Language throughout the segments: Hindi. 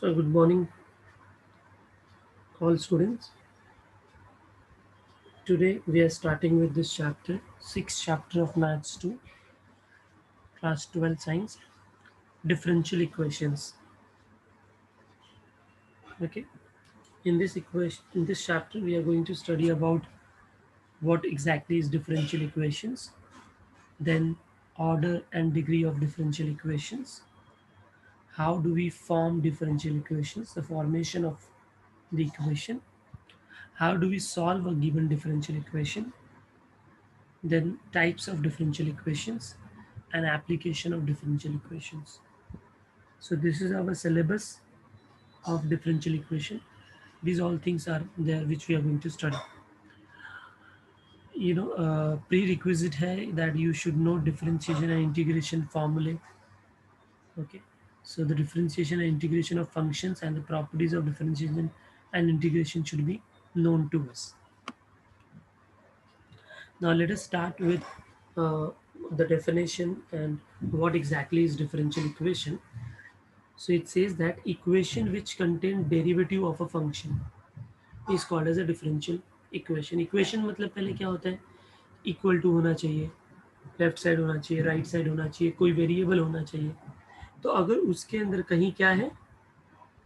So good morning all students. Today we are starting with this chapter, sixth chapter of Maths 2, class 12 science, differential equations. Okay. In this chapter we are going to study about what exactly is differential equations, then order and degree of differential equations, how do we form differential equations, the formation of the equation, how do we solve a given differential equation, then types of differential equations and application of differential equations. So this is our syllabus of differential equation. These all things are there which we are going to study. Prerequisite है that you should know differentiation and integration formulae. Okay, so the differentiation and integration of functions and the properties of differentiation and integration should be known to us. Now let us start with uh, the definition and what exactly is differential equation. So it says that equation which contain derivative of a function is called as a differential equation. Equation मतलब पहले क्या होता है, इक्वल टू होना चाहिए, लेफ्ट साइड होना चाहिए, राइट साइड होना चाहिए, कोई वेरिएबल होना चाहिए. तो अगर उसके अंदर कहीं क्या है,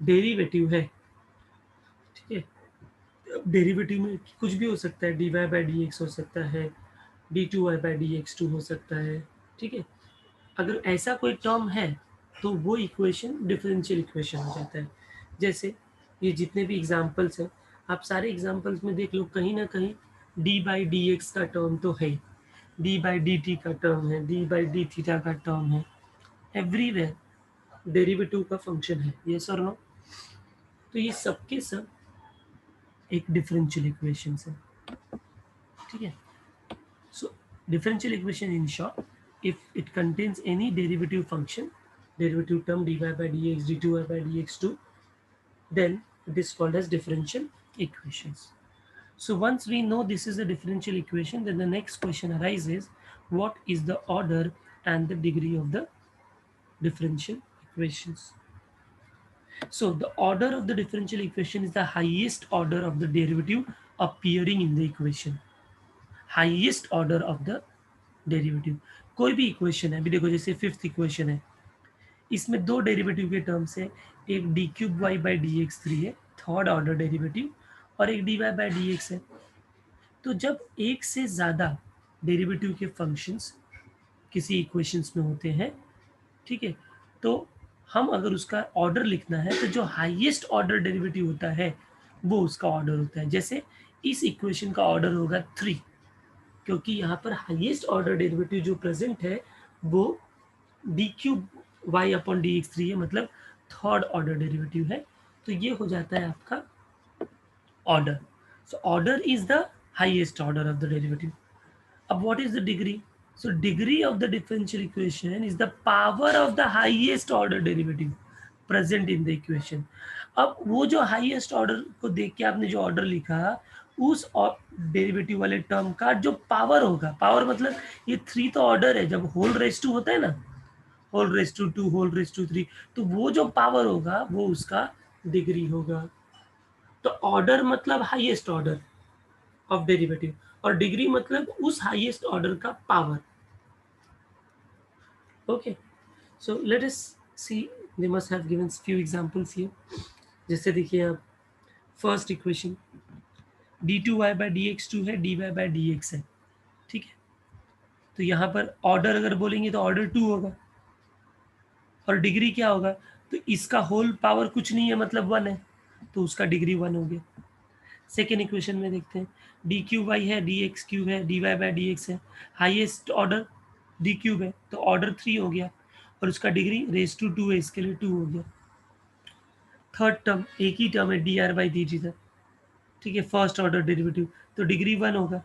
डेरिवेटिव है, ठीक है. डेरिवेटिव में कुछ भी हो सकता है, D Y by D X हो सकता है, D two Y by D x two हो सकता है, ठीक है. अगर ऐसा कोई टर्म है तो वो इक्वेशन डिफरेंशियल इक्वेशन हो जाता है. जैसे ये जितने भी एग्जांपल्स हैं, आप सारे एग्जांपल्स में देख लो, कहीं ना कहीं डी बाई डी एक्स का टर्म तो है, डी बाई डी टी का टर्म है, डी बाई डी थीटा का टर्म है, एवरीवेयर डेरिवेटिव का फंक्शन है, ये सर नो. तो ये सब के सब एक डिफरेंशियल इक्वेशन है, ठीक है. So differential equation in short, if it contains any derivative function, derivative term dy by dx, d2y by dx2, then it is called as differential equations. So once we know this is a differential equation, then the next question arises, what is the order and the degree of the differential equations? So the order of the differential equation is the highest order of the derivative appearing in the equation. Highest order of the derivative. कोई भी इक्वेशन है, अभी देखो जैसे फिफ्थ इक्वेशन है, इसमें दो डेरिवेटिव के टर्म्स है, एक D cube Y by D X three है, थर्ड ऑर्डर डेरिवेटिव, और एक D Y by D x है. तो जब एक से ज़्यादा डेरिवेटिव के फंक्शंस किसी इक्वेशंस में होते हैं, ठीक है, तो हम अगर उसका ऑर्डर लिखना है तो जो हाईएस्ट ऑर्डर डेरिवेटिव होता है वो उसका ऑर्डर होता है. जैसे इस इक्वेशन का ऑर्डर होगा 3, क्योंकि यहाँ पर हाईएस्ट ऑर्डर डेरिवेटिव जो प्रेजेंट है वो D cube Y upon D X three है, मतलब थर्ड ऑर्डर डेरिवेटिव है. तो ये हो जाता है आपका order. So order is the highest order of the derivative. अब what is the degree? So degree of the differential equation is the power of the highest order derivative present in the equation. अब वो जो हाईएस्ट ऑर्डर को देख के आपने जो ऑर्डर लिखा, उस डेरिवेटिव वाले टर्म का जो पावर होगा, पावर मतलब ये 3 तो ऑर्डर है, जब होल रेस टू होता है ना, whole raise to 2, whole raise to 3, तो वो जो पावर होगा वो उसका डिग्री होगा. तो ऑर्डर मतलब हाईएस्ट ऑर्डर ऑफ डेरिवेटिव, और डिग्री मतलब उस हाईएस्ट ऑर्डर का power. Okay, so let us see, they must have given few examples here. जैसे देखिए आप, first equation d two Y by D x two है, D Y by D x है, ठीक है. तो यहाँ पर ऑर्डर अगर बोलेंगे तो ऑर्डर 2 होगा, और डिग्री क्या होगा, तो इसका होल पावर कुछ नहीं है, मतलब 1 है, तो उसका डिग्री 1 हो गया. सेकेंड इक्वेशन में देखते हैं, डी क्यूब वाई है, डी एक्स क्यूब है, D Y by D x है, हाइएस्ट ऑर्डर डी क्यूब है, तो ऑर्डर 3 हो गया, और उसका डिग्री रेस टू 2 है, इसके लिए 2 हो गया. थर्ड टर्म एक ही टर्म है, D R by D T था, ठीक है, फर्स्ट ऑर्डर डेरिवेटिव, तो डिग्री 1 होगा,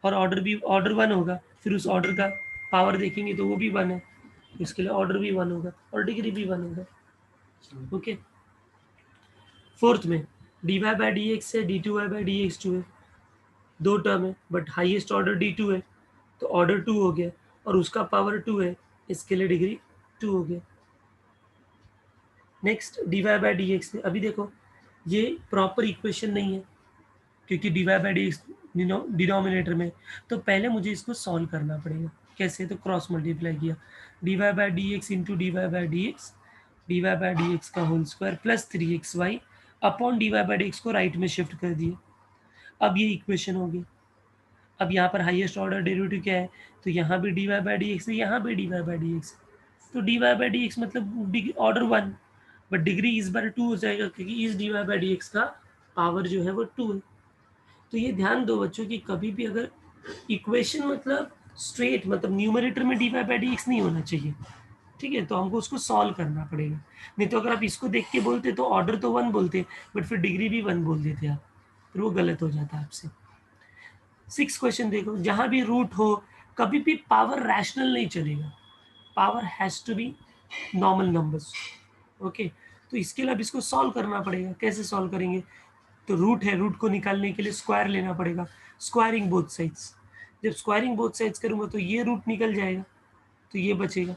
और ऑर्डर भी ऑर्डर 1 होगा, फिर उस ऑर्डर का पावर देखेंगे तो वो भी 1 है, इसके लिए ऑर्डर भी 1 होगा और डिग्री भी 1 होगा. ओके. फोर्थ में d Y by D x है, D two Y by D x two है, दो टर्म है, but highest order d two है, तो ऑर्डर 2 हो गया, और उसका पावर 2 है, इसके लिए डिग्री 2 हो गया. Next dy by D x, अभी देखो ये प्रॉपर इक्वेशन नहीं है क्योंकि dy by D x denominator में, तो पहले मुझे इसको सॉल्व करना पड़ेगा। कैसे? तो क्रॉस मल्टीप्लाई किया, dy by D x into d by D x, d by D x का whole square plus 3xy upon dy by D x को राइट में शिफ्ट कर दिया। अब ये इक्वेशन होगी। अब यहाँ पर हाईएस्ट ऑर्डर डेरिवेटिव क्या है? तो यहाँ भी dy बाई डी एक्स है, यहाँ भी dy बाई डी एक्स है, तो dy बाई डी एक्स मतलब ऑर्डर 1, बट डिग्री इस बार 2 हो जाएगा क्योंकि इस dy बाई डी एक्स का पावर जो है वो 2 है। तो ये ध्यान दो बच्चों कि कभी भी अगर इक्वेशन मतलब स्ट्रेट मतलब न्यूमरेटर में dy बाई डी एक्स नहीं होना चाहिए, ठीक है, तो हमको उसको सॉल्व करना पड़ेगा। नहीं तो अगर आप इसको देख के बोलते तो ऑर्डर तो 1 बोलते, बट फिर डिग्री भी 1 बोल देते आप, फिर वो गलत हो जाता है आपसे। 6 क्वेश्चन देखो, जहां भी रूट हो कभी भी पावर रैशनल नहीं चलेगा, power has to be normal numbers. Okay, तो इसके लिए अब इसको सॉल्व करना पड़ेगा। कैसे सॉल्व करेंगे? तो रूट है, रूट को निकालने के लिए स्क्वायर लेना पड़ेगा, स्क्वायरिंग बोथ साइड्स। जब स्क्वायरिंग बोथ साइड्स करूंगा तो ये रूट निकल जाएगा, तो ये बचेगा,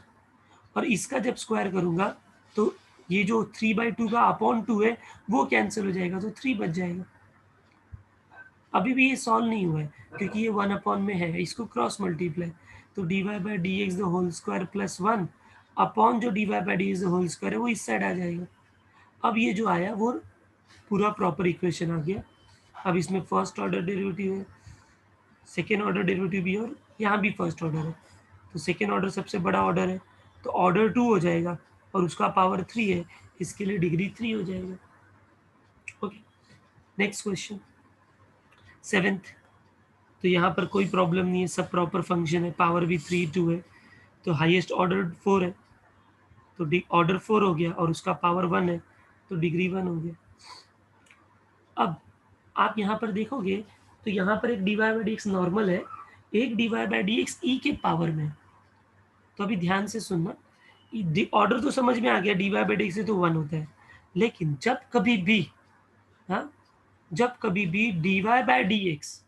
और इसका जब स्क्वायर करूंगा तो ये जो 3/2 का अपॉन 2 है वो कैंसिल हो जाएगा, तो 3 बच जाएगा। अभी भी ये सॉल्व नहीं हुआ है क्योंकि ये 1 अपॉन में है, इसको क्रॉस मल्टीप्लाई, तो dy by D X the whole square plus 1 upon जो dy by D X the whole square है वो इस साइड आ जाएगा। अब ये जो आया वो पूरा प्रॉपर इक्वेशन आ गया। अब इसमें फर्स्ट ऑर्डर डेरिवेटिव है, सेकेंड ऑर्डर डेरिवेटिव भी है, और यहाँ भी फर्स्ट ऑर्डर है, तो सेकेंड ऑर्डर सबसे बड़ा ऑर्डर है, तो ऑर्डर 2 हो जाएगा और उसका पावर 3 है, इसके लिए डिग्री 3 हो जाएगा। Okay, next question 7th। तो यहाँ पर कोई प्रॉब्लम नहीं है, सब प्रॉपर फंक्शन है, पावर भी 3 2 है, तो हाईएस्ट ऑर्डर 4 है, तो ऑर्डर 4 हो गया और उसका पावर 1 है, तो डिग्री 1 हो गया। अब आप यहाँ पर देखोगे तो यहाँ पर एक dy by D x normal है, एक dy बाई डी एक्स ई के पावर में। तो अभी ध्यान से सुनना, ऑर्डर तो समझ में आ गया, dy बाई डी एक्स से तो 1 होता है, लेकिन जब कभी भी, हाँ, जब कभी भी dy बाई डी एक्स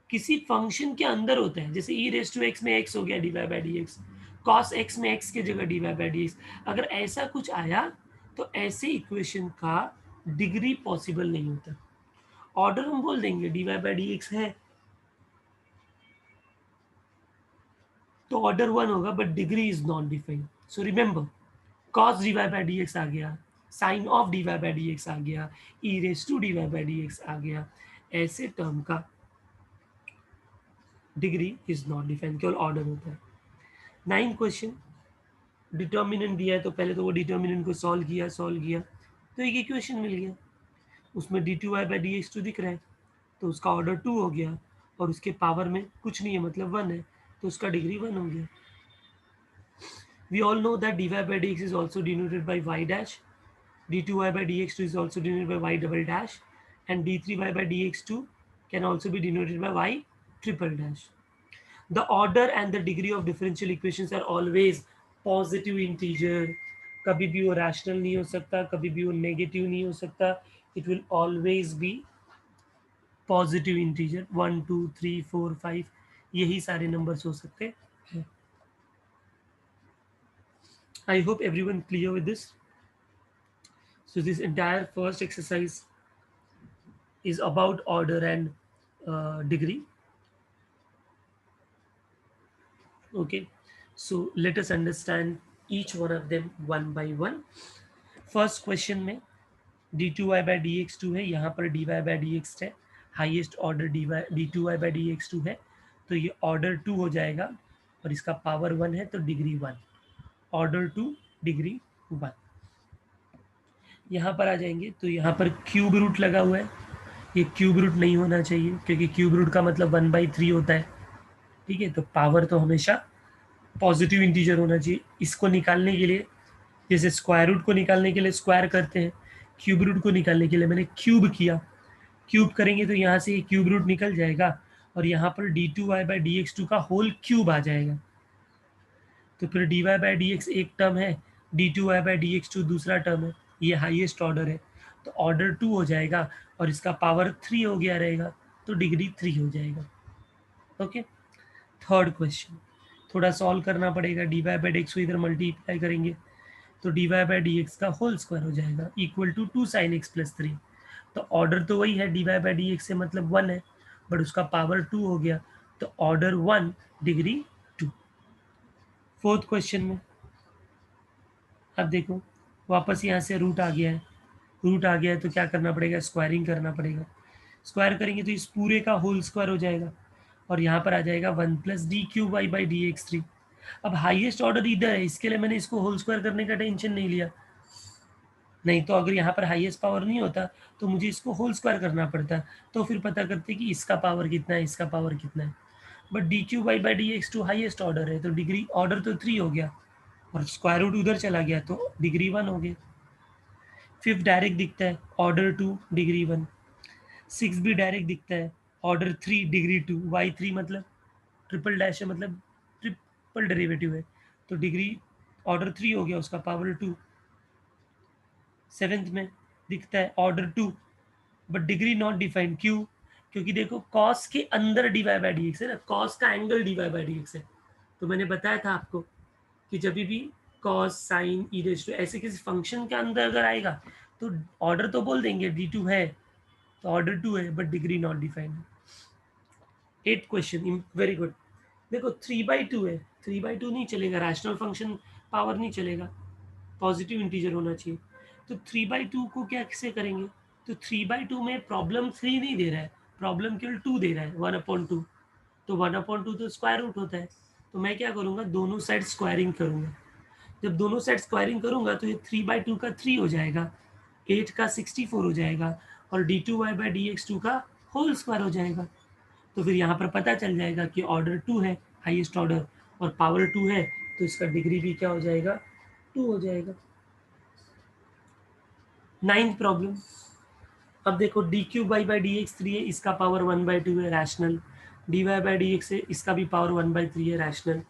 किसी फंक्शन के अंदर होता है, जैसे ई रेस टू एक्स में एक्स हो गया dy by D x, cos x में एक्स की जगह dy बाई डी एक्स, अगर ऐसा कुछ आया तो ऐसे इक्वेशन का डिग्री पॉसिबल नहीं होता। ऑर्डर हम बोल देंगे dy बाई डी एक्स है तो ऑर्डर 1 होगा, but degree is not defined. So remember, cos dy by D x आ गया, sine of dy by D x आ गया, e raise to dy by D x आ गया, ऐसे टर्म का डिग्री इज नॉट डिफाइंड, केवल ऑर्डर होता है। 9 क्वेश्चन, डिटर्मिनेंट दिया है, तो पहले तो वो डिटर्मिनेंट को सॉल्व किया तो एक इक्वेशन मिल गया, उसमें d2y by D x to दिख रहा है, तो उसका ऑर्डर 2 हो गया और उसके पावर में कुछ नहीं है मतलब 1 है, तो उसका डिग्री 1 हो गया। We all know that dy by dx is also denoted by y dash, d2y by dx2 is also denoted by y double dash, and d3y by dx2 can also be denoted by y triple dash. The order and the degree of differential equations are always positive integer. कभी भी वो रैशनल नहीं हो सकता, कभी भी वो नेगेटिव नहीं हो सकता, it will always be positive integer. 1 2 3 4 5 यही सारे नंबर्स हो सकते हैं। I hope everyone clear with this. So this entire first exercise is about order and degree. Okay, so let us understand each one of them one by one. First question में d2y by dx2 है, यहाँ पर dy by dx है, highest order d2y by dx2 है, तो ये ऑर्डर 2 हो जाएगा और इसका पावर 1 है, तो डिग्री 1, ऑर्डर 2 डिग्री 1। यहाँ पर आ जाएंगे तो यहाँ पर क्यूब रूट लगा हुआ है, ये क्यूब रूट नहीं होना चाहिए क्योंकि क्यूब रूट का मतलब 1/3 होता है, ठीक है, तो पावर तो हमेशा पॉजिटिव इंटीजर होना चाहिए। इसको निकालने के लिए, जैसे स्क्वायर रूट को निकालने के लिए स्क्वायर करते हैं, क्यूब रूट को निकालने के लिए मैंने क्यूब किया, क्यूब करेंगे तो यहाँ से क्यूब रूट निकल जाएगा और यहाँ पर d2y by D x two का होल क्यूब आ जाएगा, तो फिर dy बाई डी एक्स एक टर्म है, d2y by D x two दूसरा टर्म है, ये हाईएस्ट ऑर्डर है, तो ऑर्डर 2 हो जाएगा और इसका पावर 3 हो गया रहेगा, तो डिग्री 3 हो जाएगा। ओके, थर्ड क्वेश्चन थोड़ा सॉल्व करना पड़ेगा, dy बाई डी एक्स को इधर मल्टीप्लाई करेंगे, तो dy बाई डी एक्स का होल स्क्वायर हो जाएगा इक्वल टू 2 sin x + 3। तो ऑर्डर तो वही है, dy बाई डी एक्स से मतलब 1 है, बट उसका पावर 2 हो गया, तो ऑर्डर 1 डिग्री 2। फोर्थ क्वेश्चन में अब देखो, वापस यहाँ से रूट आ गया है, रूट आ गया है तो क्या करना पड़ेगा, स्क्वायरिंग करना पड़ेगा। स्क्वायर करेंगे तो इस पूरे का होल स्क्वायर हो जाएगा, और यहाँ पर आ जाएगा 1 + d³ y/dx3। अब हाईएस्ट ऑर्डर इधर है, इसके लिए मैंने इसको होल स्क्वायर करने का टेंशन नहीं लिया, नहीं तो अगर यहाँ पर हाईएस्ट पावर नहीं होता तो मुझे इसको होल स्क्वायर करना पड़ता, तो फिर पता करते कि इसका पावर कितना है, इसका पावर कितना है। But d³ y/dx2 highest order है, तो डिग्री ऑर्डर तो 3 हो गया, और स्क्वायर रूट उधर चला गया तो डिग्री 1 हो गया। फिफ्थ डायरेक्ट दिखता है, ऑर्डर 2 डिग्री 1। सिक्स भी डायरेक्ट दिखता है, ऑर्डर 3 डिग्री 2। y3 मतलब ट्रिपल डैश है, मतलब ट्रिपल डेरिवेटिव है, तो डिग्री ऑर्डर 3 हो गया, उसका पावर 2। सेवेंथ में दिखता है order 2, but degree not defined, क्यों? क्योंकि देखो कॉस के अंदर dy बाई डी एक्स है ना, कॉस का angle dy by D x है, तो मैंने बताया था आपको कि जब भी cos sine E raise to ऐसे किसी फंक्शन के अंदर अगर आएगा तो ऑर्डर तो बोल देंगे d2 है, तो ऑर्डर 2 है, but degree not defined. Eight question very good. देखो 3/2 है, 3/2 नहीं चलेगा, रैशनल फंक्शन पावर नहीं चलेगा, पॉजिटिव इंटीजर होना चाहिए। तो 3/2 को क्या कैसे करेंगे, तो 3/2 में प्रॉब्लम 3 नहीं दे रहा है, प्रॉब्लम केवल 2 दे रहा है, 1/2। तो 1/2 तो स्क्वायर रूट होता है, तो मैं क्या करूँगा, दोनों साइड स्क्वायरिंग करूँगा। जब दोनों साइड स्क्वायरिंग करूँगा तो ये 3/2 का 3 हो जाएगा, 8 का 64 हो जाएगा, और d2y/dx2 का होल स्क्वायर हो जाएगा। तो फिर यहाँ पर पता चल जाएगा कि ऑर्डर 2 है, हाईएस्ट ऑर्डर, और पावर 2 है, तो इसका डिग्री भी क्या हो जाएगा, 2 हो जाएगा। नाइन्थ प्रॉब्लम, अब देखो d³ y/dx 3 है, इसका पावर 1/2 है, रैशनल। dy/dx है, इसका भी पावर 1/3 है, रैशनल।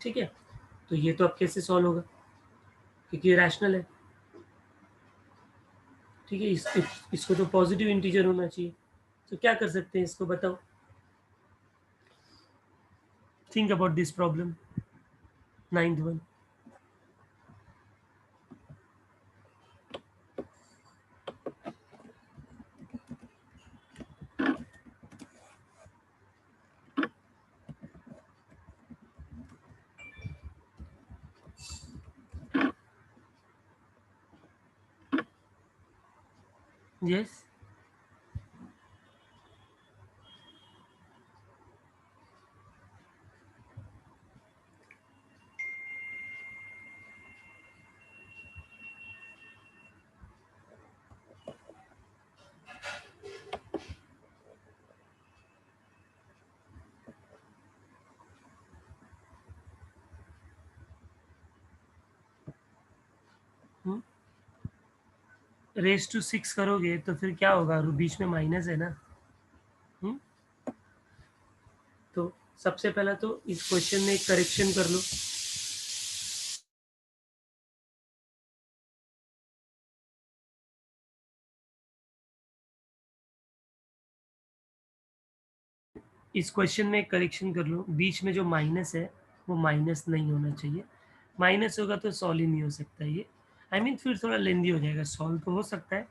ठीक है, तो ये तो अब कैसे सॉल्व होगा, क्योंकि ये रैशनल है। ठीक है, इसको तो पॉजिटिव इंटीजर होना चाहिए, तो क्या कर सकते हैं, इसको बताओ, think about this problem, ninth one. Yes, raise to 6 करोगे तो फिर क्या होगा, बीच में माइनस है ना। हुँ? तो सबसे पहला तो इस क्वेश्चन में एक करेक्शन कर लो, इस क्वेश्चन में एक करेक्शन कर लो, बीच में जो माइनस है वो माइनस नहीं होना चाहिए, माइनस होगा तो सॉल्व ही नहीं हो सकता ये, आई मीन फिर थोड़ा लेंदी हो जाएगा, सॉल्व तो हो सकता है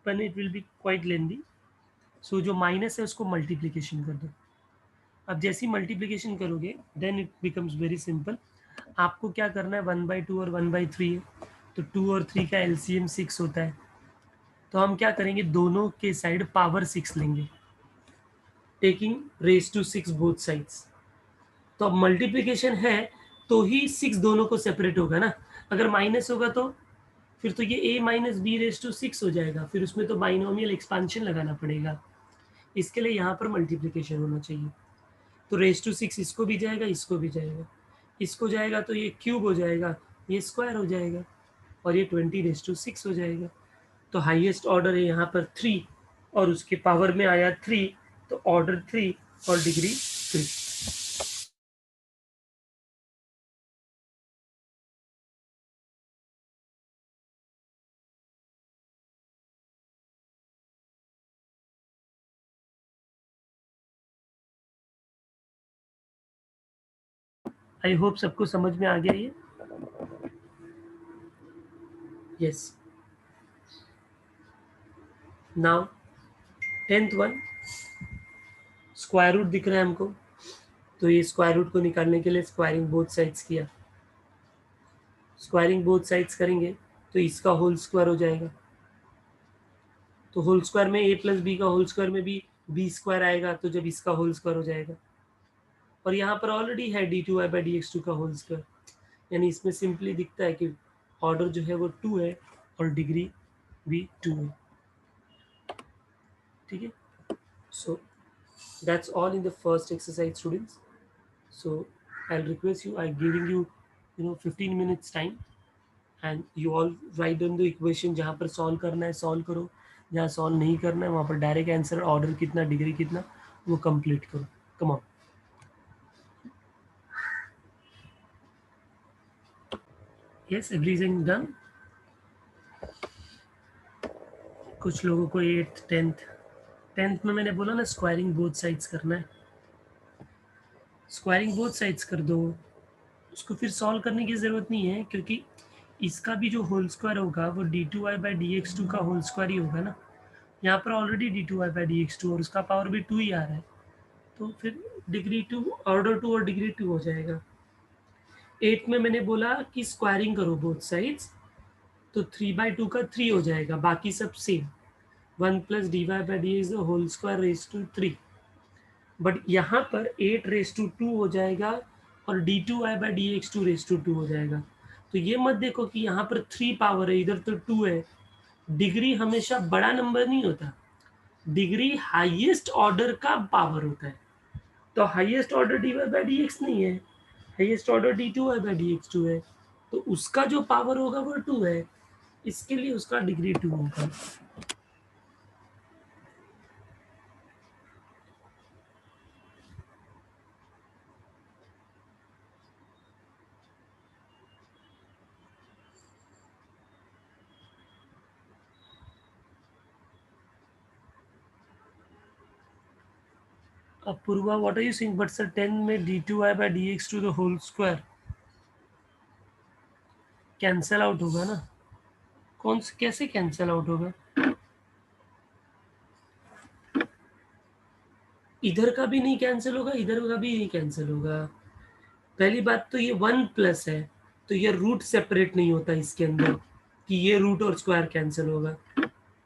पर इट विल बी क्वाइट लेंदी। सो जो माइनस है उसको मल्टीप्लीकेशन कर दो। अब जैसी मल्टीप्लीकेशन करोगे then it becomes very simple. आपको क्या करना है, 1/2 और 1/3 है, तो 2 और 3 का एलसीएम 6 होता है, तो हम क्या करेंगे, दोनों के साइड पावर 6 लेंगे, taking raise to 6 both sides. तो अब मल्टीप्लीकेशन है तो ही 6 दोनों को सेपरेट होगा ना, अगर माइनस होगा तो फिर तो ये a-b रेस टू 6 हो जाएगा, फिर उसमें तो बाइनोमियल एक्सपांशन लगाना पड़ेगा, इसके लिए यहाँ पर मल्टीप्लीकेशन होना चाहिए। तो रेस टू 6 इसको भी जाएगा, इसको भी जाएगा, इसको जाएगा तो ये क्यूब हो जाएगा, ये स्क्वायर हो जाएगा, और ये 20 रेस टू 6 हो जाएगा। तो हाईएस्ट ऑर्डर है यहाँ पर 3, और उसके पावर में आया 3, तो ऑर्डर 3 और डिग्री 3। आई होप सबको समझ में आ गया ये। Yes. Now 10th one, square root दिख रहा है हमको, तो ये स्क्वायर रूट को निकालने के लिए स्क्वायरिंग बोथ साइड्स किया। स्क्वायरिंग बोथ साइड्स करेंगे तो इसका होल स्क्वायर हो जाएगा। तो होल स्क्वायर में a प्लस बी का होल स्क्वायर में भी बी स्क्वायर आएगा, तो जब इसका होल स्क्वायर हो जाएगा। और यहाँ पर ऑलरेडी है d2y/dx2 का होल स्क्वायर, यानी इसमें सिंपली दिखता है कि ऑर्डर जो है वो 2 है और डिग्री भी 2 है। ठीक है, so that's all in the first exercise students. So I'll request you, I'm giving you 15 minutes time, and you all write down the equation। जहाँ पर सॉल्व करना है सॉल्व करो, जहाँ सॉल्व नहीं करना है वहाँ पर डायरेक्ट आंसर, ऑर्डर कितना, डिग्री कितना, वो कंप्लीट करो। Come on. Yes, everything done. कुछ लोगों को 8th 10th में मैंने बोला ना स्क्वायरिंग बोथ साइड्स करना है, स्क्वायरिंग बोथ साइड्स कर दो। उसको फिर सॉल्व करने की ज़रूरत नहीं है, क्योंकि इसका भी जो होल स्क्वायर होगा वो d2y/dx2 का होल स्क्वायर ही होगा ना। यहाँ पर ऑलरेडी d2y/dx2 और उसका पावर भी 2 ही आ रहा है, तो फिर डिग्री 2, ऑर्डर 2 और डिग्री 2 हो जाएगा। 8 में मैंने बोला कि स्क्वायरिंग करो बोथ साइड्स, तो 3/2 का 3 हो जाएगा, बाकी सब same. 1 plus dy/dx whole square raise to 3। But यहाँ पर 8 रेज टू 2 हो जाएगा और d2y/dx2 रेज टू 2 हो जाएगा। तो ये मत देखो कि यहाँ पर 3 पावर है, इधर तो 2 है। डिग्री हमेशा बड़ा नंबर नहीं होता, डिग्री हाईएस्ट ऑर्डर का पावर होता है। तो हाईएस्ट ऑर्डर dy/dx नहीं है, हाईएस्ट ऑर्डर d2y/dx2 है, तो उसका जो पावर होगा वो 2 है, इसके लिए उसका डिग्री 2 होगा। Apoorva, what are you saying? But sir 10 में d2y/dx2 the whole square cancel out होगा ना। कौन से, कैसे कैंसल आउट होगा? इधर का भी नहीं कैंसिल होगा, इधर का भी नहीं कैंसिल होगा। पहली बात तो ये 1 प्लस है, तो ये रूट सेपरेट नहीं होता इसके अंदर कि ये रूट और स्क्वायर कैंसिल होगा,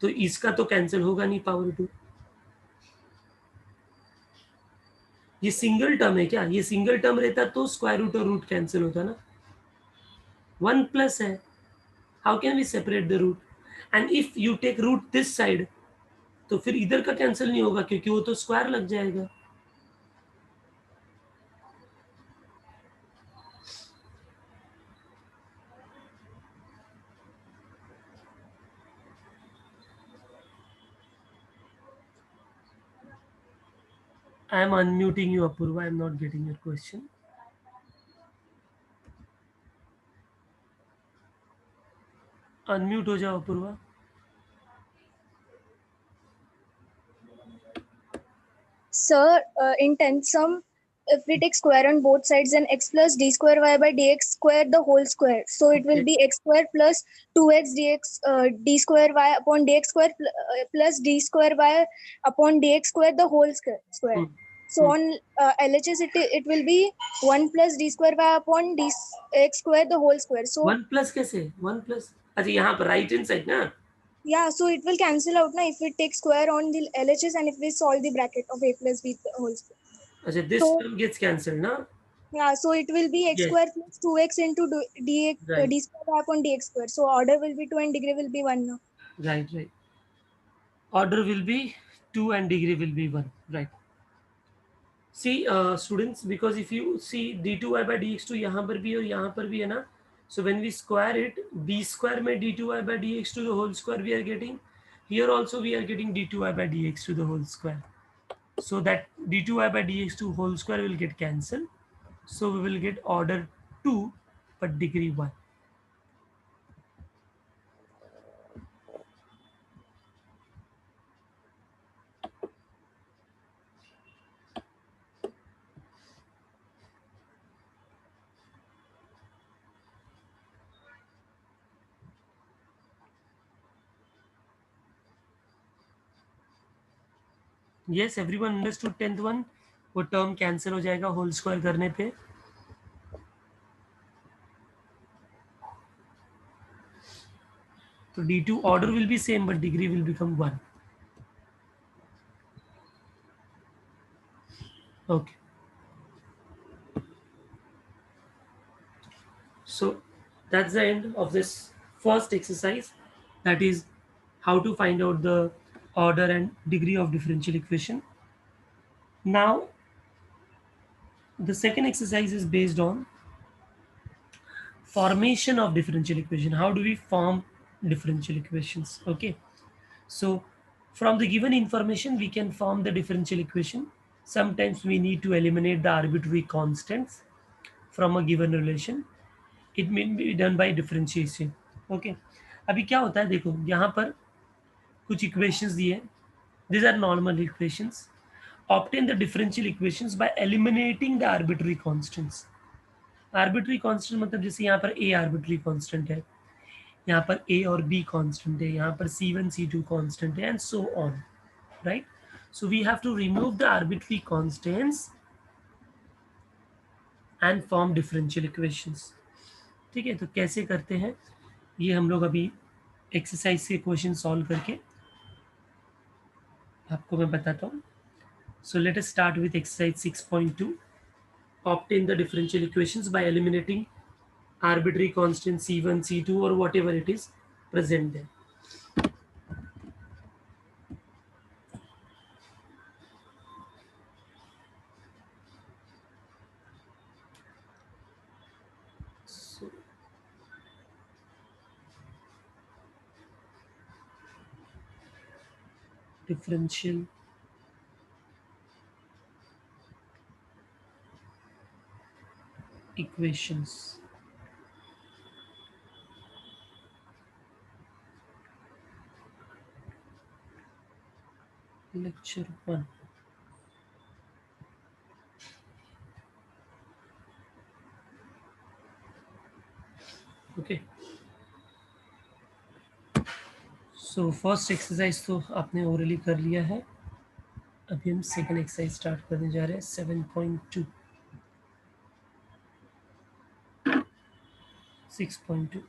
तो इसका तो कैंसिल होगा नहीं पावर 2। ये सिंगल टर्म है क्या? ये सिंगल टर्म रहता तो स्क्वायर रूट और रूट कैंसिल होता ना। 1 प्लस है, how can we separate the root? And if you take root this side, तो फिर इधर का कैंसिल नहीं होगा क्योंकि वो तो स्क्वायर लग जाएगा। I am unmuting you Apoorva, I am not getting your question. Unmute हो जाओ Apoorva. Sir, in tenth sum, if we take square on both sides, then x plus d square y by dx square the whole square. So it will be x square plus 2x dx d square y upon dx square plus d square y upon dx square the whole square. So on LHS it will be 1 plus d square y upon d x square the whole square. So 1 plus कैसे? 1 प्लस, अच्छा यहाँ पर राइट हैंड साइड ना। yeah, so it will cancel out now if we take square on the LHS and if we solve the bracket of a plus b whole square. अच्छा, this So term gets cancelled ना। yeah, so it will be x Yes, square plus 2x into d right, square upon dx square. So order will be 2 and degree will be 1 now. right. Order will be 2 and degree will be 1, right. See, students, because if you see d2y/dx2 यहाँ पर भी और यहाँ पर भी है ना, so when we square it, b square में d2y/dx2 the whole square we are getting, here also we are getting d2y/dx2 the whole square, so that d2y/dx2 whole square will get cancelled, so we will get order 2 but degree 1. Yes, everyone understood 10th one? वो टर्म कैंसिल हो जाएगा होल स्क्वायर करने पे। तो d2 order will be same but degree will become 1. Okay. So that's the end of this first exercise, that is how to find out the order and degree of differential equation. Now the second exercise is based on formation of differential equation. How do we form differential equations? Okay, so from the given information we can form the differential equation. Sometimes we need to eliminate the arbitrary constants from a given relation. It may be done by differentiation. Okay, अभी क्या होता है देखो, यहाँ पर कुछ इक्वेशंस दिए, these are normal equations. Obtain the differential equations by eliminating the arbitrary constants. Arbitrary constant मतलब जैसे यहाँ पर a आर्बिट्री कांस्टेंट है, यहाँ पर a और b कांस्टेंट है, यहाँ पर c1 c2 कांस्टेंट है, and so on, right? So we have to remove the arbitrary constants and form differential equations. ठीक है, तो कैसे करते हैं ये हम लोग अभी एक्सरसाइज के क्वेश्चन सॉल्व करके आपको मैं बताता हूँ. सो let us start with exercise 6.2. obtain the differential equations by eliminating arbitrary constant c1 c2 or whatever it is present there. So differential equations. Lecture 1. Okay. So first exercise तो आपने ओरली कर लिया है. अभी हम सेकंड एक्सरसाइज स्टार्ट करने जा रहे हैं 7.2 6.2.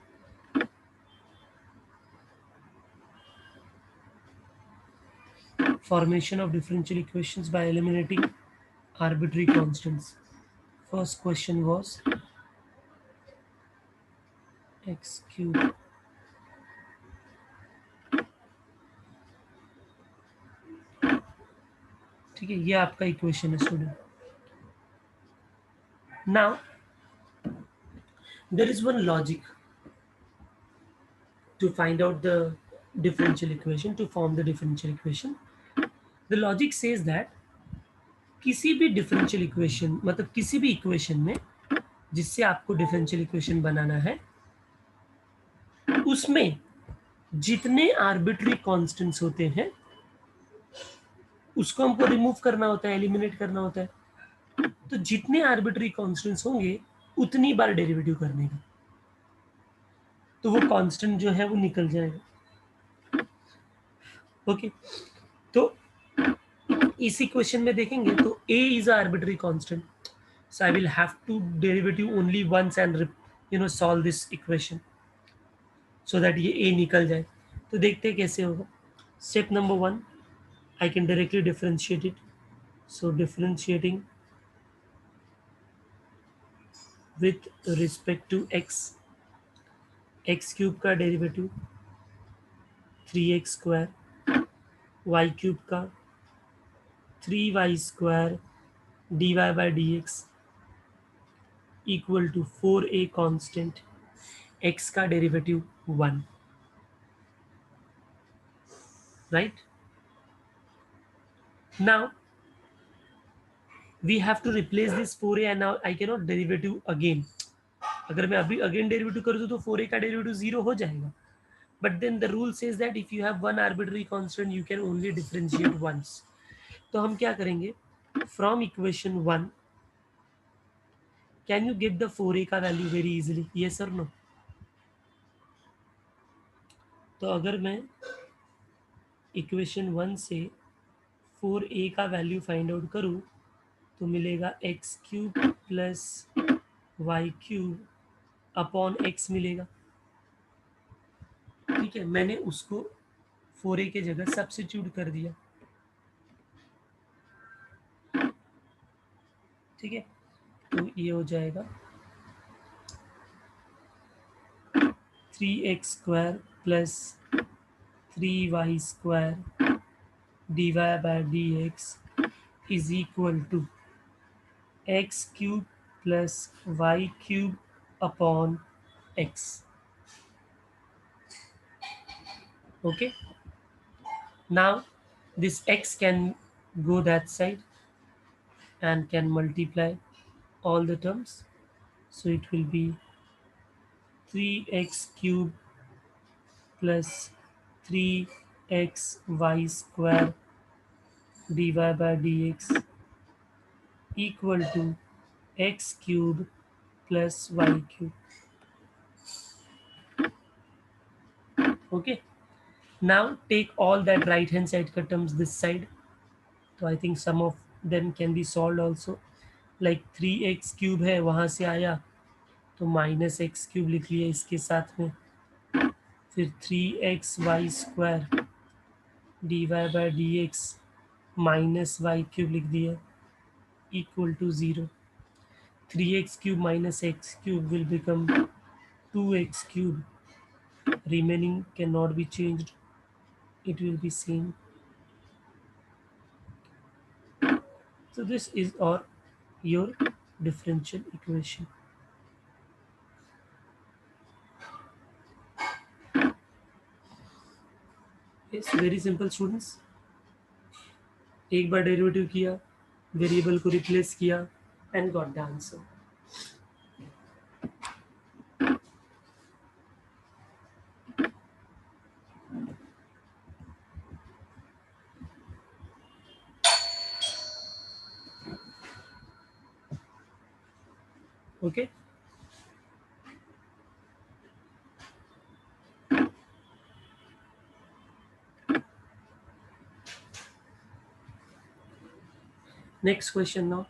Formation of differential equations by eliminating arbitrary constants. First question was x cube ठीक है, ये आपका इक्वेशन है student. Now there is one logic to find out the differential equation, to form the differential equation. The logic says that किसी भी differential equation मतलब किसी भी equation में जिससे आपको differential equation बनाना है उसमें जितने arbitrary constants होते हैं उसको हमको रिमूव करना होता है, एलिमिनेट करना होता है. तो जितने आर्बिट्री कांस्टेंट्स होंगे उतनी बार डेरिवेटिव करने का, तो वो कांस्टेंट जो है वो निकल जाएगा. ओके, तो इस इक्वेशन में देखेंगे तो a is arbitrary constant, so I will have to derivative only once and solve this equation so that ये a निकल जाए. तो देखते हैं कैसे होगा. Step number 1, I can directly differentiate it. So differentiating with respect to x, x cube का derivative 3x square, y cube का 3y square dy by dx equal to 4a constant, x का derivative 1, right? Now we have to replace this 4a and now I cannot derivative again. अगर मैं अभी अगेन डेरिवेटिव कर दूं तो 4a का डेरिवेटिव 0 हो जाएगा. But then the rule says that if you have one arbitrary constant you can only differentiate once. तो हम क्या करेंगे, from equation 1 can you get the 4a का value very easily, yes or no? तो अगर मैं इक्वेशन 1 से 4a का वैल्यू फाइंड आउट करूँ तो मिलेगा X cube plus Y cube upon X मिलेगा। ठीक है, मैंने उसको 4a के जगह सब्स्टिट्यूट कर दिया। ठीक है, तो ये हो जाएगा 3x² plus 3y² dy by dx is equal to x cube plus y cube upon x. Okay, now this x can go that side and can multiply all the terms, so it will be 3x cube plus 3xy² dy by dx equal to x cube plus y cube. Okay, now take all that right hand side ka terms this side. So I think some of them can be solved also. Like 3x³ है, वहाँ से आया तो माइनस एक्स क्यूब लिख लिया इसके साथ में, फिर 3xy² dy by dx minus Y cube लिख दिया equal to 0. 3x³ minus x³ will become 2x³. Remaining cannot be changed, it will be same. So this is your differential equation. Yes, very simple students. एक बार डेरिवेटिव किया, वेरिएबल को रिप्लेस किया and got the answer. Okay. Next question now.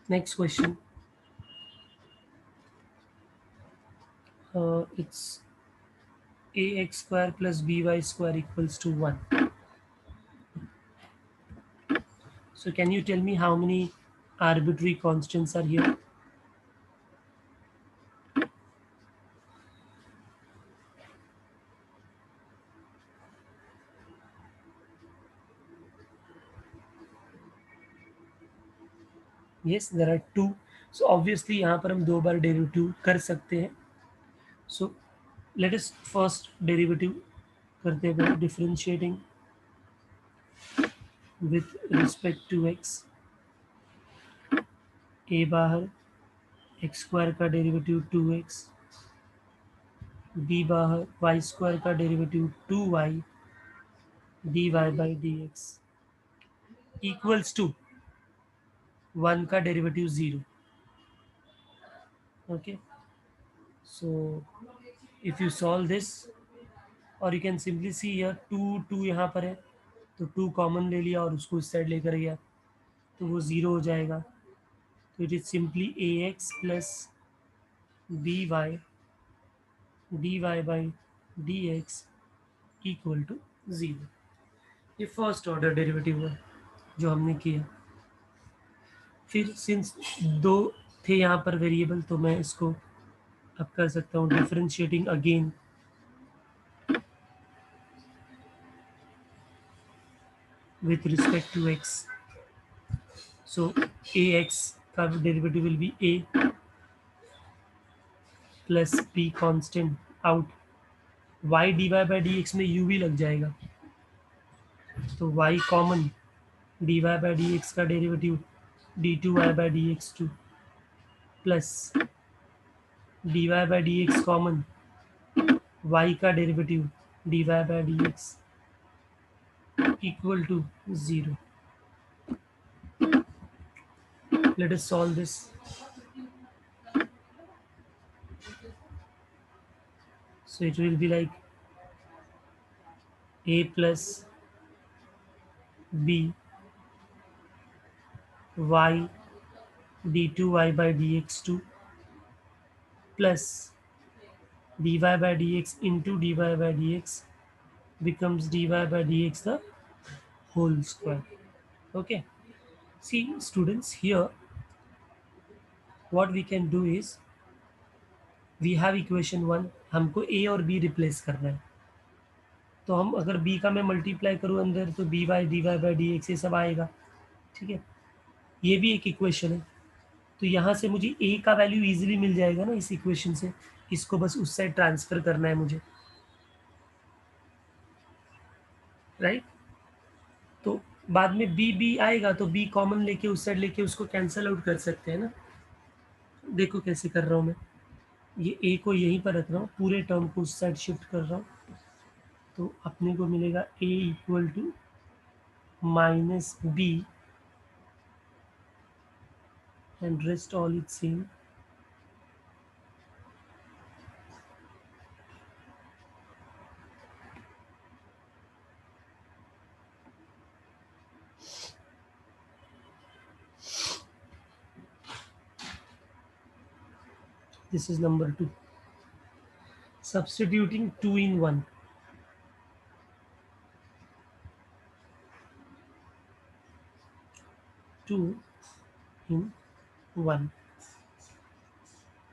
Next question. It's ax² plus by² equals to 1. So can you tell me how many arbitrary constants are here? Yes, there are 2. So obviously यहाँ पर हम 2 बार डेरिवेटिव कर सकते हैं. So let us first derivative करते हैं, differentiating with respect to x. a बाहर, x² का डेरिवेटिव 2x, b बाहर, y² का derivative 2y dy by dx equals to 1 का derivative 0. Okay, so if you solve this, और you can simply see here 2 यहाँ पर है तो 2 कॉमन ले लिया और उसको इस साइड लेकर गया तो वो 0 हो जाएगा. तो it is simply ax plus by dy by dx equal to 0. ये फर्स्ट ऑर्डर डेरिवेटिव है जो हमने किया. फिर सिंस 2 थे यहाँ पर वेरिएबल तो मैं इसको अब कर सकता हूँ differentiating again with respect to x. So ax का derivative will be a plus p constant out, y dy by dx में u भी लग जाएगा तो y common, dy by dx का derivative d2y by dx2 plus dy by dx common, y का derivative dy by dx equal to 0. Let us solve this. So it will be like a plus b y d2y by dx2 plus dy by dx into dy by dx becomes dy by dx the whole square. Okay. See students, here what we can do is we have equation one, हमको a और b रिप्लेस करना है. तो हम अगर b का मैं मल्टीप्लाई करूँ अंदर तो B Y D Y by D X ये सब आएगा. ठीक है, ये भी एक इक्वेशन है. तो यहाँ से मुझे a का वैल्यू इजीली मिल जाएगा ना इस इक्वेशन से. इसको बस उस साइड ट्रांसफर करना है मुझे, राइट. तो बाद में b आएगा तो b कॉमन लेके उस साइड लेके उसको कैंसिल आउट कर सकते हैं ना. देखो कैसे कर रहा हूँ मैं. ये a को यहीं पर रख रहा हूँ, पूरे टर्म को उस साइड शिफ्ट कर रहा हूँ. तो अपने को मिलेगा a equal to minus B and rest all its same. This is number 2. Substituting 2 in 1. 2 in 1.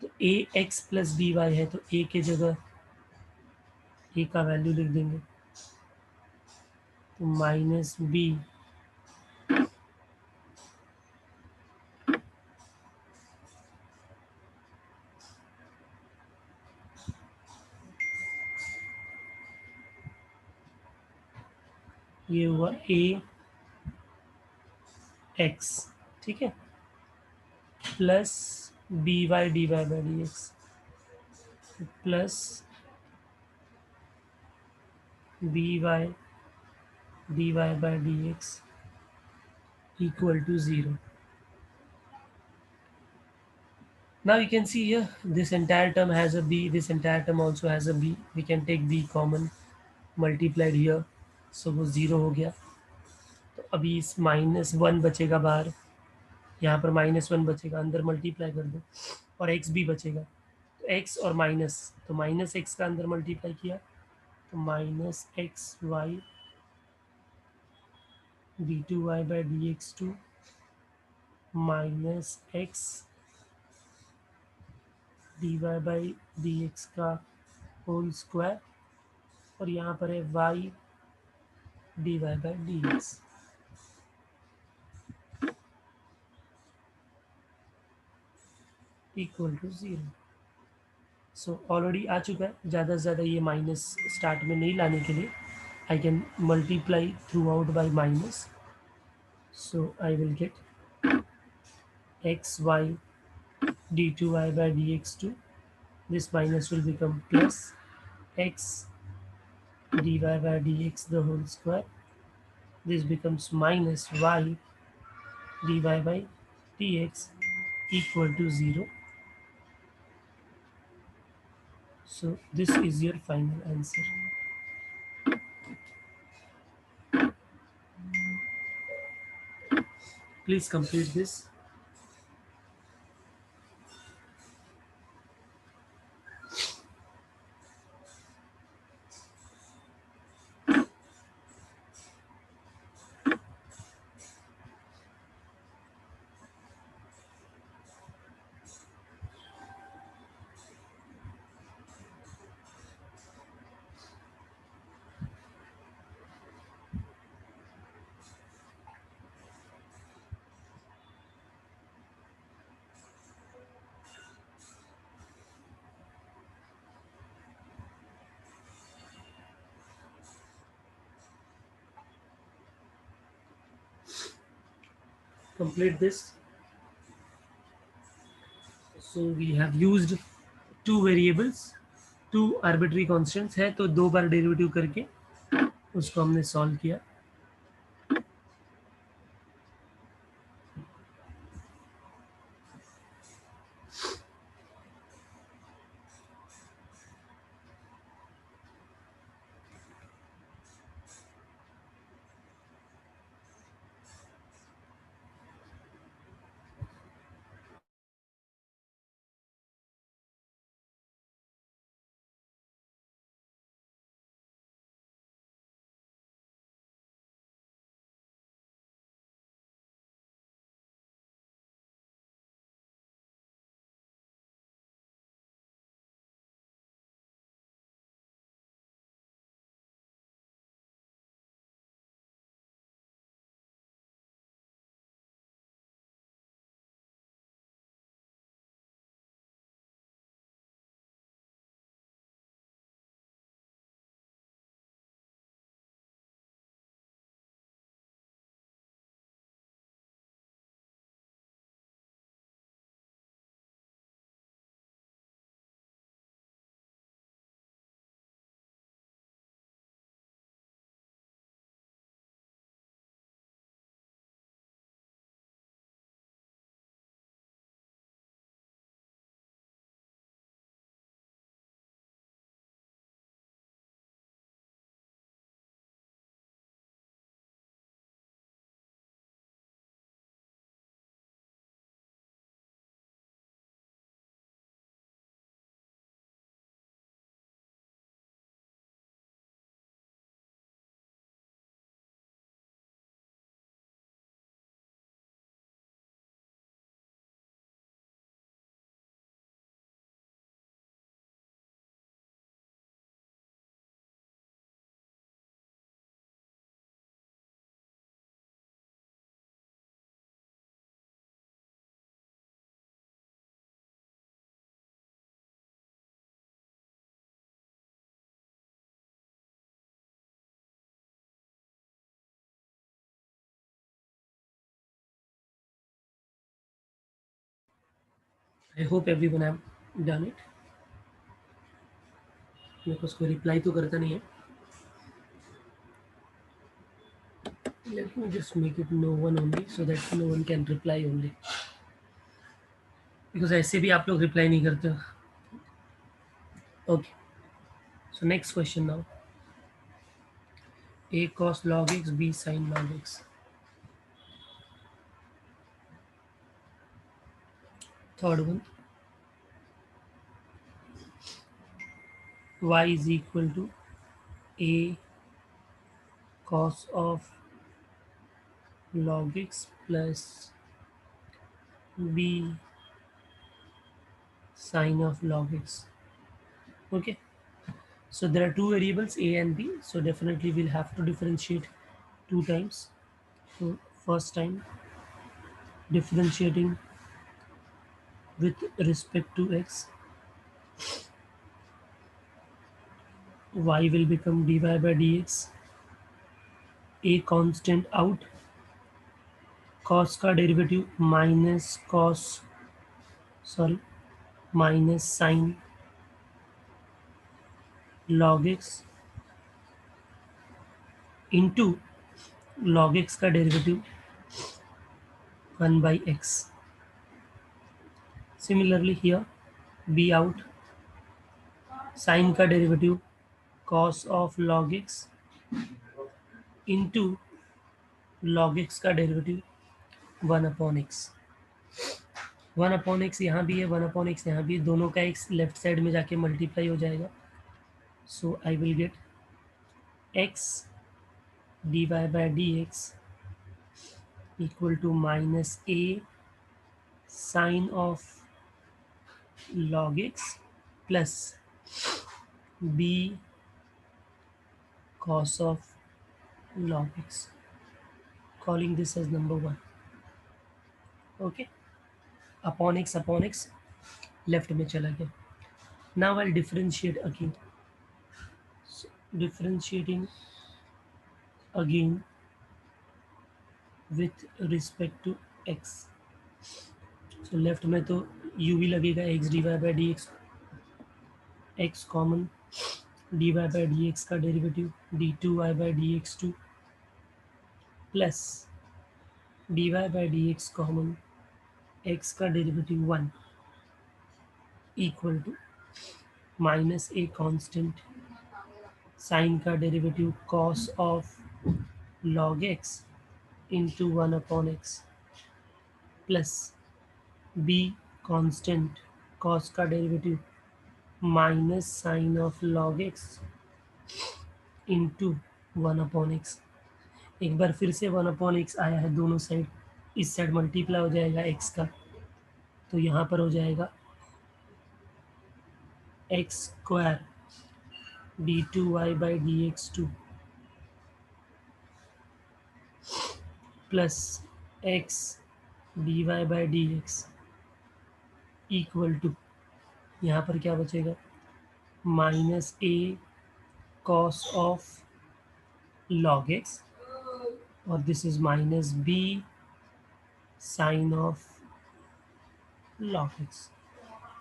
तो ए एक्स प्लस बी वाई है तो ए के जगह ए का वैल्यू लिख देंगे. तो माइनस बी ये हुआ ए एक्स. ठीक है, plus B Y D Y by D X plus B Y D Y by D X equal to 0. Now you can see here this entire term has a b, this entire term also has a b. We can take b common, multiplied here, so वो 0 हो गया. तो अभी इस -1 बचेगा बाहर, यहाँ पर -1 बचेगा, अंदर मल्टीप्लाई कर दो और x भी बचेगा. तो x और माइनस, तो माइनस एक्स का अंदर मल्टीप्लाई किया तो minus x Y D two Y by D x two minus x d Y by D x का होल स्क्वायर और यहाँ पर है y D Y by D x. Equal to 0. So already आ चुका है. ज़्यादा से ज़्यादा ये माइनस स्टार्ट में नहीं लाने के लिए I can multiply through out by minus. So I will get X Y D two Y by D x two. This minus will become plus x dy by dx the whole square. This becomes minus y dy by dx equal to 0. So this is your final answer. Please complete this. Complete this. So we have used two variables, two arbitrary constants है तो दो बार डेरिवेटिव करके उसको हमने सॉल्व किया. I hope everyone have done it. मेरे को उसको रिप्लाई तो करता नहीं है। Let me just make it no one only so that no one can reply only, because ऐसे भी आप लोग रिप्लाई नहीं करते। Okay, so next question now. A cos log x, b sin log x. Third one, y is equal to a cos of log x plus b sin of log x. Okay, so there are two variables a and b, so definitely we'll have to differentiate two times. So first time differentiating with respect to x, y will become dy by dx, a constant out, cos का derivative minus sine log x into log x का derivative 1 by x. Similarly here b out, sine का derivative cos of log x into log x का derivative 1 upon x. 1 upon x यहाँ भी है, 1 अपॉन एक्स यहाँ भी है, दोनों का एक्स लेफ्ट साइड में जाके मल्टीप्लाई हो जाएगा. So I will get x d Y by D x equal to minus a sine of log x plus b cos of log x, calling this as number 1. Okay, upon x left में चला गया. Now I'll differentiate again. So, differentiating again with respect to x. So left में तो u भी लगेगा, x dy by dx, x common, dy by dx का derivative d2y by dx2 plus dy by dx common, x का derivative 1 equal to minus a constant sine का derivative cos of log x into 1 upon x plus b constant cos का derivative minus sine of log x into 1 upon x. एक बार फिर से 1 अपॉन एक्स आया है, दोनों साइड, इस साइड मल्टीप्लाई हो जाएगा x का, तो यहाँ पर हो जाएगा x square d two Y by D x two plus x d Y by D x equal to, यहाँ पर क्या बचेगा, minus a cos of log x और this is minus b sine of log x.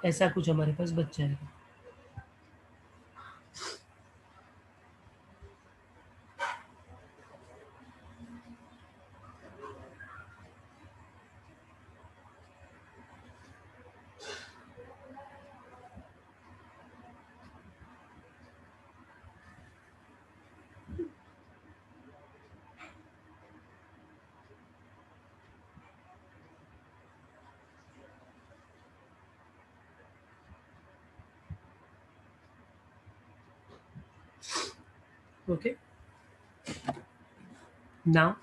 ऐसा कुछ हमारे पास बच जाएगा. Okay, now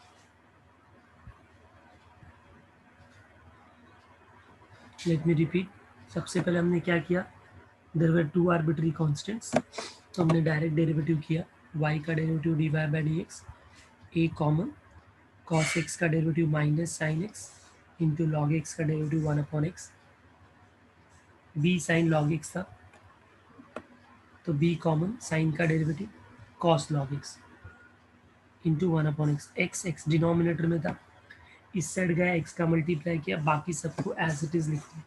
let me repeat. सबसे पहले हमने क्या किया, there were two arbitrary constants, तो हमने डायरेक्ट डेरिवेटिव किया, y का derivative D Y by D X, A common, cos x का derivative minus sine x into log x का derivative 1 upon x, b sine log x था तो b कॉमन, साइन का derivative cos log x into 1 upon x, x denominator में था, इस साइड गया x का मल्टीप्लाई किया, बाकी सबको एज इट इज लिखते हैं.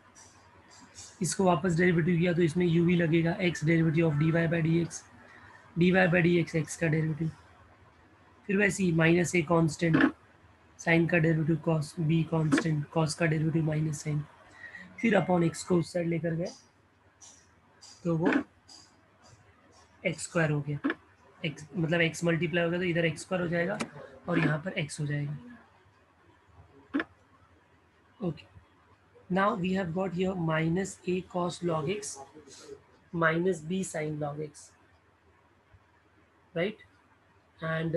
इसको वापस डेरिवेटिव किया तो इसमें u भी लगेगा, x derivative of dy by D x का डेरिवेटिव, फिर वैसे ही माइनस ए कॉन्स्टेंट, साइन का derivative cos, B constant, cos का डेरिवेटिव माइनस साइन, फिर अपॉन एक्स को उस साइड लेकर गए तो वो एक्स स्क्वायर हो गया, एक्स मतलब एक्स मल्टीप्लाई हो गया तो इधर एक्स स्क्वायर हो जाएगा और यहाँ पर एक्स हो जाएगा. Okay, now we have got here minus a cos log x minus b sin log x, right? And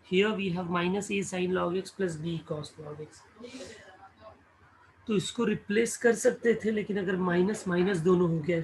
here we have minus a sin log x plus b cos log x. तो इसको रिप्लेस कर सकते थे, लेकिन अगर माइनस माइनस दोनों हो गया